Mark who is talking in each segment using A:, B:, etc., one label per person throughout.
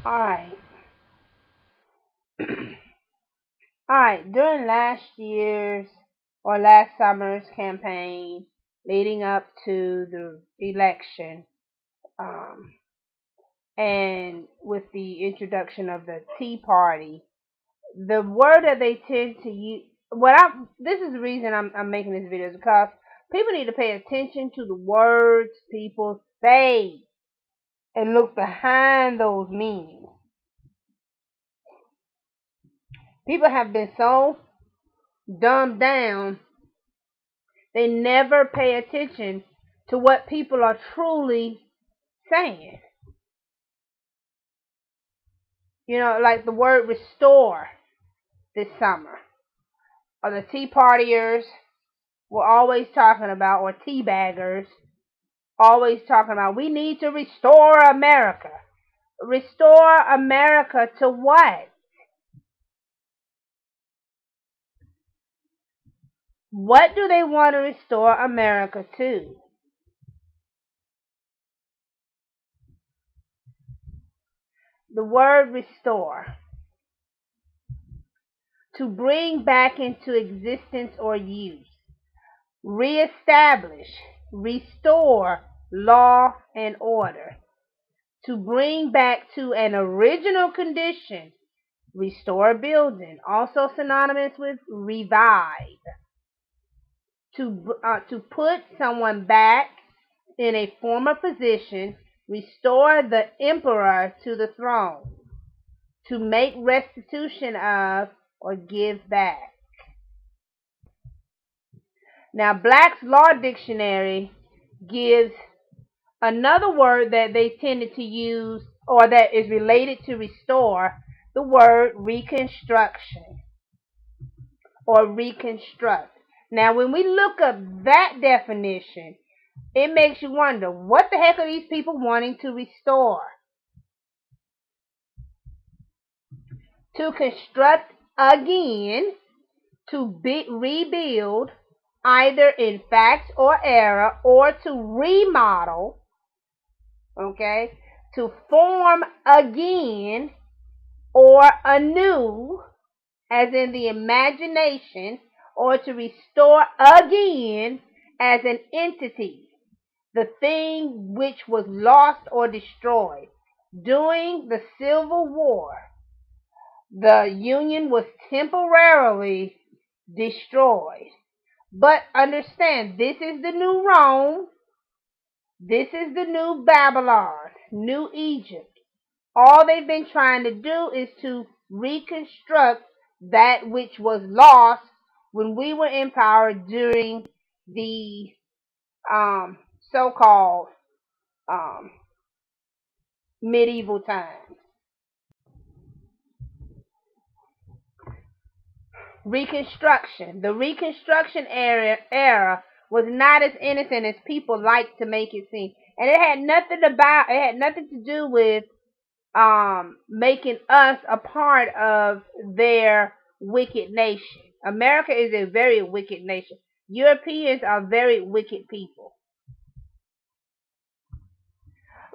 A: Alright. Alright, during last year's or last summer's campaign leading up to the election, um, and with the introduction of the Tea Party, the word that they tend to use, this is the reason I'm making this video, is because people need to pay attention to the words people say and look behind those meanings. People have been so dumbed down, they never pay attention to what people are truly saying. You know, like the word restore this summer. Or the Tea Partiers were always talking about, or tea baggers, always talking about, we need to restore America. Restore America to what? What do they want to restore America to? The word restore. To bring back into existence or use. Reestablish, restore law and order. To bring back to an original condition. Restore a building, also synonymous with revive. To put someone back in a former position, restore the emperor to the throne. To make restitution of or give back. Now, Black's Law Dictionary gives another word that they tended to use, or that is related to restore, the word reconstruction or reconstruct. Now, when we look up that definition, it makes you wonder, what the heck are these people wanting to restore? To construct again, to rebuild, either in fact or error, or to remodel, okay, to form again or anew, as in the imagination, or to restore again as an entity, the thing which was lost or destroyed. During the Civil War, the Union was temporarily destroyed. But understand, this is the new Rome. This is the new Babylon, new Egypt. All they've been trying to do is to reconstruct that which was lost when we were in power during the so-called medieval times. Reconstruction. The Reconstruction era was not as innocent as people like to make it seem, and it had nothing to do with making us a part of their wicked nation. America is a very wicked nation. Europeans are very wicked people.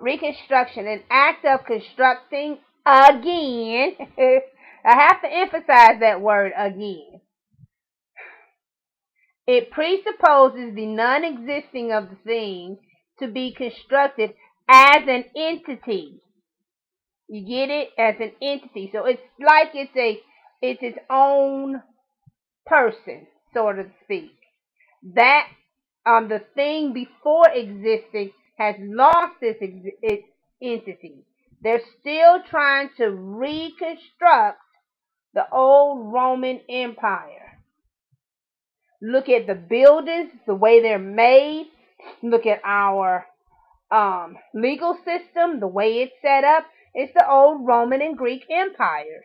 A: Reconstruction, an act of constructing again. I have to emphasize that word again. It presupposes the non-existing of the thing to be constructed as an entity. You get it? As an entity. So it's like it's its own person, so to speak. That the thing before existing has lost its entity. They're still trying to reconstruct the old Roman Empire. Look at the buildings, the way they're made. Look at our legal system, the way it's set up. It's the old Roman and Greek empires.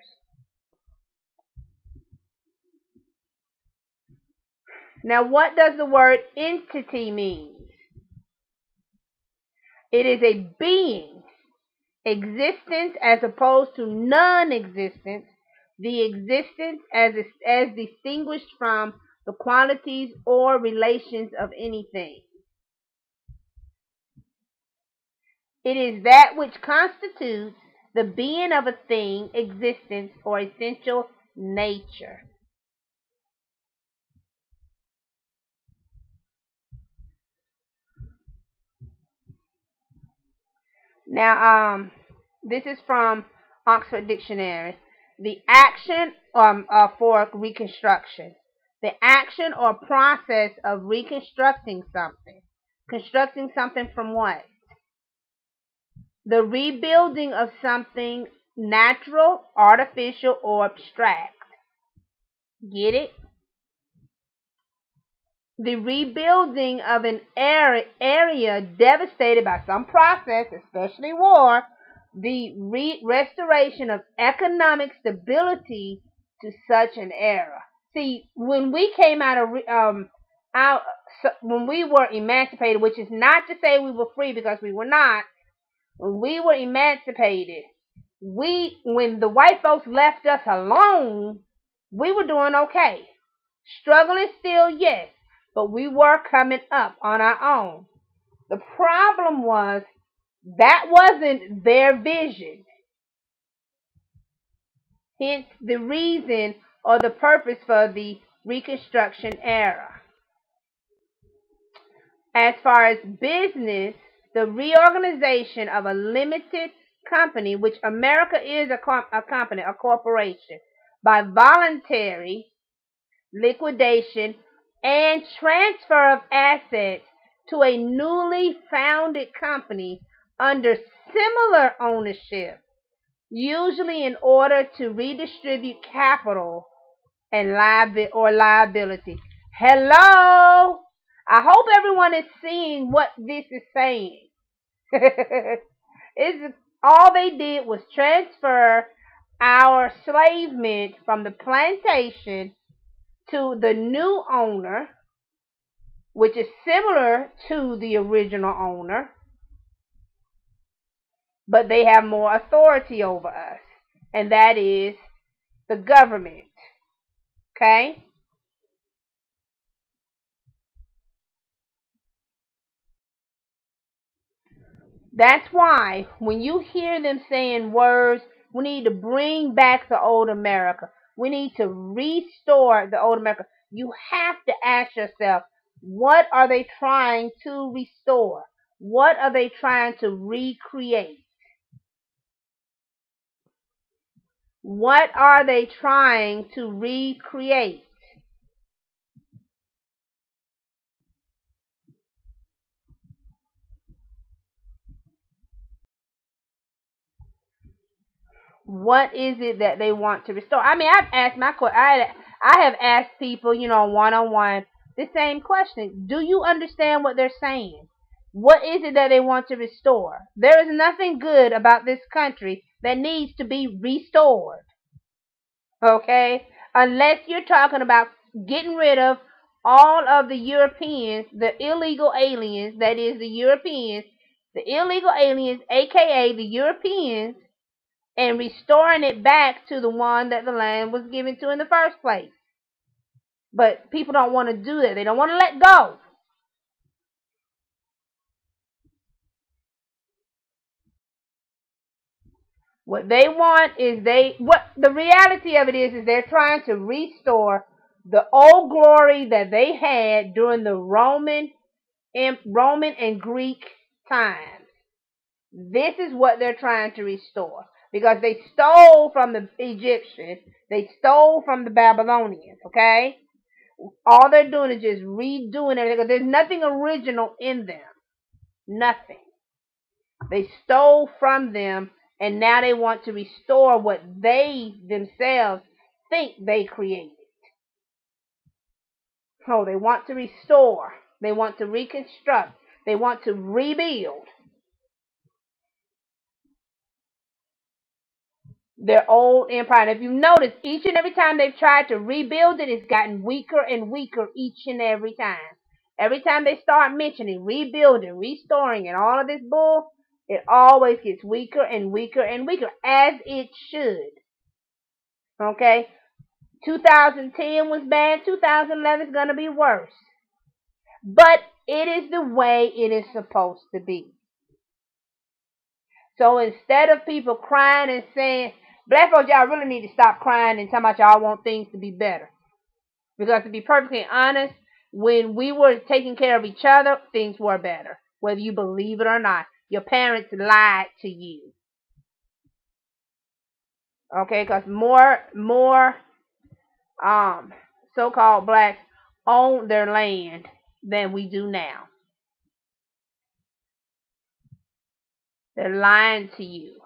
A: Now, what does the word entity mean? It is a being, existence as opposed to non-existence, the existence as distinguished from the qualities or relations of anything. It is that which constitutes the being of a thing, existence, or essential nature. Now, this is from Oxford Dictionary. The action for reconstruction. The action or process of reconstructing something. Constructing something from what? The rebuilding of something natural, artificial, or abstract. Get it? The rebuilding of an area devastated by some process, especially war, the restoration of economic stability to such an era. See, when we came out when we were emancipated, which is not to say we were free because we were not. When we were emancipated, when the white folks left us alone, we were doing okay. Struggling still, yes, but we were coming up on our own. The problem was that wasn't their vision. Hence the reason or the purpose for the Reconstruction era. As far as business, the reorganization of a limited company, which America is a company, a corporation, by voluntary liquidation and transfer of assets to a newly founded company under similar ownership, usually in order to redistribute capital and liability. Hello? I hope everyone is seeing what this is saying. All they did was transfer our enslavement from the plantation to the new owner, which is similar to the original owner, but they have more authority over us, and that is the government. Okay? That's why when you hear them saying words, we need to bring back the old America. We need to restore the old America. You have to ask yourself, what are they trying to restore? What are they trying to recreate? What are they trying to recreate? What is it that they want to restore? I mean, I've asked I have asked people, one on one, the same question. Do you understand what they're saying? What is it that they want to restore? There is nothing good about this country that needs to be restored. Okay? Unless you're talking about getting rid of all of the Europeans, the illegal aliens, that is the Europeans, the illegal aliens, aka the Europeans, and restoring it back to the one that the land was given to in the first place. But people don't want to do that. They don't want to let go. What they want is what the reality of it is they're trying to restore the old glory that they had during the Roman and Greek times. This is what they're trying to restore. Because they stole from the Egyptians, they stole from the Babylonians, okay? All they're doing is just redoing everything. There's nothing original in them. Nothing. They stole from them, and now they want to restore what they themselves think they created. Oh, they want to restore. They want to reconstruct. They want to rebuild their old empire. And if you notice, each and every time they've tried to rebuild it, it's gotten weaker and weaker each and every time. Every time they start mentioning rebuilding, restoring, and all of this bull, it always gets weaker and weaker and weaker, as it should. Okay? 2010 was bad. 2011 is going to be worse. But it is the way it is supposed to be. So instead of people crying and saying, black folks, y'all really need to stop crying and talking about y'all want things to be better. Because to be perfectly honest, when we were taking care of each other, things were better. Whether you believe it or not. Your parents lied to you. Okay, because more so-called blacks own their land than we do now. They're lying to you.